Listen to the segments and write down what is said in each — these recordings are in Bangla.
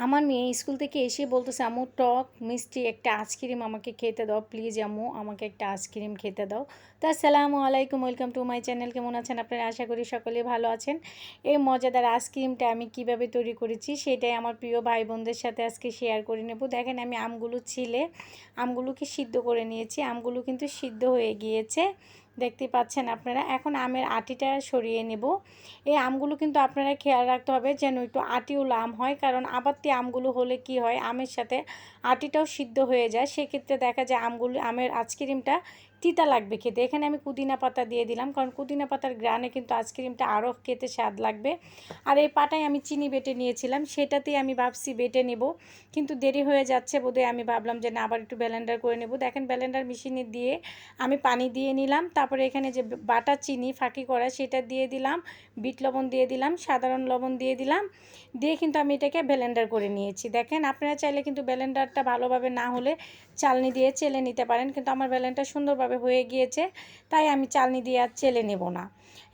আমার মেয়ে স্কুল থেকে এসে বলতেছে, আম্মু টক মিষ্টি একটা আইসক্রিম আমাকে খেতে দাও প্লিজ আম্মু, আমাকে একটা আইসক্রিম খেতে দাও। তো আসসালামু আলাইকুম, ওয়েলকাম টু মাই চ্যানেল। কেমন আছেন আপনারা? আশা করি সকলেই ভালো আছেন। এই মজাদার আইসক্রিমটা আমি কিভাবে তৈরি করেছি সেটাই আমার প্রিয় ভাই বোনদের সাথে আজকে শেয়ার করে নেব। দেখেন আমি আমগুলো ছিলে আমগুলোকে সিদ্ধ করে নিয়েছি। আমগুলো কিন্তু সিদ্ধ হয়ে গিয়েছে, দেখতে পাচ্ছেন আপনারা। এখন আমের আটিটা সরিয়ে নেব। এই আমগুলো কিন্তু আপনারা খেয়াল রাখতে হবে যেন একটু আটিওলা আম হয়, কারণ আবাত্তি আমগুলো হলে কি হয়, আমের সাথে আটিটাও সিদ্ধ হয়ে যায়, সেক্ষেত্রে দেখা যায় আমের আইসক্রিমটা তিতা লাগবে খেতে। এখানে আমি পুদিনা পাতা দিয়ে দিলাম, কারণ পুদিনা পাতার গ্রানে কিন্তু আইসক্রিমটা আরও খেতে স্বাদ লাগবে। আর এই পাটায় আমি চিনি বেটে নিয়েছিলাম, সেটাতেই আমি ভাবছি বেটে নেব, কিন্তু দেরি হয়ে যাচ্ছে বোধহয়। আমি ভাবলাম যে না, আবার একটু ব্লেন্ডার করে নেব। দেখেন ব্লেন্ডার মেশিনে দিয়ে আমি পানি দিয়ে নিলাম, তারপরে এখানে যে বাটা চিনি ফাঁকি করা সেটা দিয়ে দিলাম, বিট লবণ দিয়ে দিলাম, সাধারণ লবণ দিয়ে দিলাম, দিয়ে কিন্তু আমি এটাকে ব্লেন্ডার করে নিয়েছি। দেখেন আপনারা চাইলে কিন্তু ব্লেন্ডারটা ভালোভাবে না হলে চালনি দিয়ে চেলে নিতে পারেন, কিন্তু আমার ব্লেন্ডার সুন্দরভাবে হয়ে গিয়েছে, তাই আমি চালনি দিয়ে আর চেলে নেব না।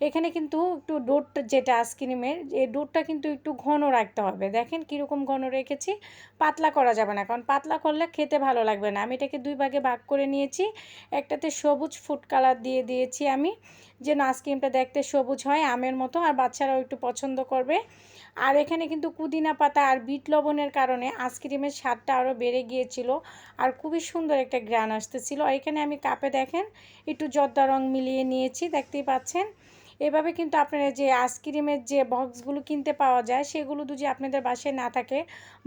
এখানে কিন্তু একটু ডোটা যেটা আইসক্রিমের, এই ডোটা কিন্তু একটু ঘন রাখতে হবে। দেখেন কীরকম ঘন রেখেছি, পাতলা করা যাবে না, কারণ পাতলা করলে খেতে ভালো লাগবে না। আমি এটাকে দুই ভাগে ভাগ করে নিয়েছি। একটাতে সবুজ ফুড কালার দিয়ে দিয়েছি আমি, যেন আইসক্রিমটা দেখতে সবুজ হয় আমের মতো, আর বাচ্চারাও একটু পছন্দ করবে। আর এখানে কিন্তু পুদিনা পাতা আর বিট লবণের কারণে আইসক্রিমের স্বাদটা আরও বেড়ে গিয়েছিল, আর খুবই সুন্দর একটা ঘ্রাণ আসতেছিল। আর এখানে আমি কাপে দেখেন একটু জর্দা রং মিলিয়ে নিয়েছি, দেখতেই পাচ্ছেন। এভাবে কিন্তু আপনারা যে আইসক্রিমের যে বক্সগুলো কিনতে পাওয়া যায়, সেগুলো যদি আপনাদের বাসায় না থাকে,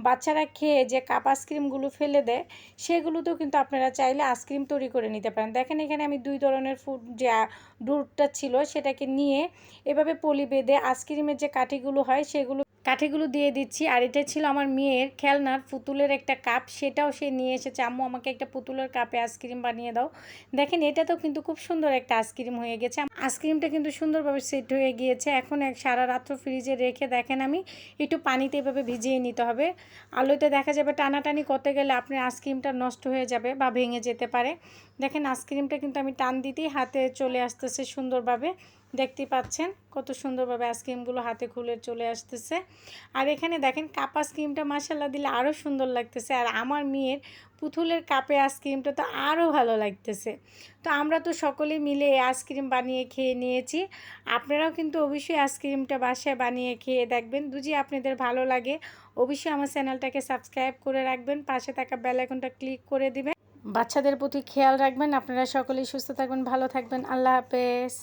বাচ্চারা খেয়ে যে কাপ আইসক্রিমগুলো ফেলে দেয়, সেগুলোতেও কিন্তু আপনারা চাইলে আইসক্রিম তৈরি করে নিতে পারেন। দেখেন এখানে আমি দুই ধরনের ফুড যে ডোটা ছিল সেটাকে নিয়ে এভাবে পলি বেঁধে আইসক্রিমের যে কাঠিগুলো হয় কাঠিগুলো দিয়ে দিচ্ছি। আর এটা ছিল আমার মেয়ের খেলনার পুতুলের একটা কাপ, সেটাও সে নিয়ে এসেছে, আম্মু আমাকে একটা পুতুলের কাপে আইসক্রিম বানিয়ে দাও। দেখেন এটাতেও কিন্তু খুব সুন্দর একটা আইসক্রিম হয়ে গেছে। আইসক্রিমটা কিন্তু সুন্দরভাবে সেট হয়ে গিয়েছে। এখন সারা রাত্র ফ্রিজে রেখে দেখেন আমি একটু পানিতে এভাবে ভিজিয়ে নিতে হবে। আলোতে দেখা যাবে টানাটানি করতে গেলে আপনার আইসক্রিমটা নষ্ট হয়ে যাবে বা ভেঙে যেতে পারে। দেখেন আইসক্রিমটা কিন্তু আমি টান দিতেই হাতে চলে আসতেছে সুন্দরভাবে, দেখতেই পাচ্ছেন কত সুন্দরভাবে আইসক্রিমগুলো হাতে খুলে চলে আসতেছে। আর এখানে দেখেন কাপ আইসক্রিমটা মাশাল্লাহ দিলে আরও সুন্দর লাগতেছে, আর আমার মেয়ের পুতুলের কাপে আইসক্রিমটা তো আরও ভালো লাগতেছে। তো আমরা তো সকলে মিলে এই আইসক্রিম বানিয়ে খেয়ে নিয়েছি। আপনারাও কিন্তু অবশ্যই আইসক্রিমটা বাসায় বানিয়ে খেয়ে দেখবেন। যদি আপনাদের ভালো লাগে অবশ্যই আমার চ্যানেলটাকে সাবস্ক্রাইব করে রাখবেন, পাশে থাকা বেল আইকনটা ক্লিক করে দিবেন। বাচ্চাদের প্রতি খেয়াল রাখবেন। আপনারা সকলেই সুস্থ থাকবেন, ভালো থাকবেন। আল্লাহ হাফেজ।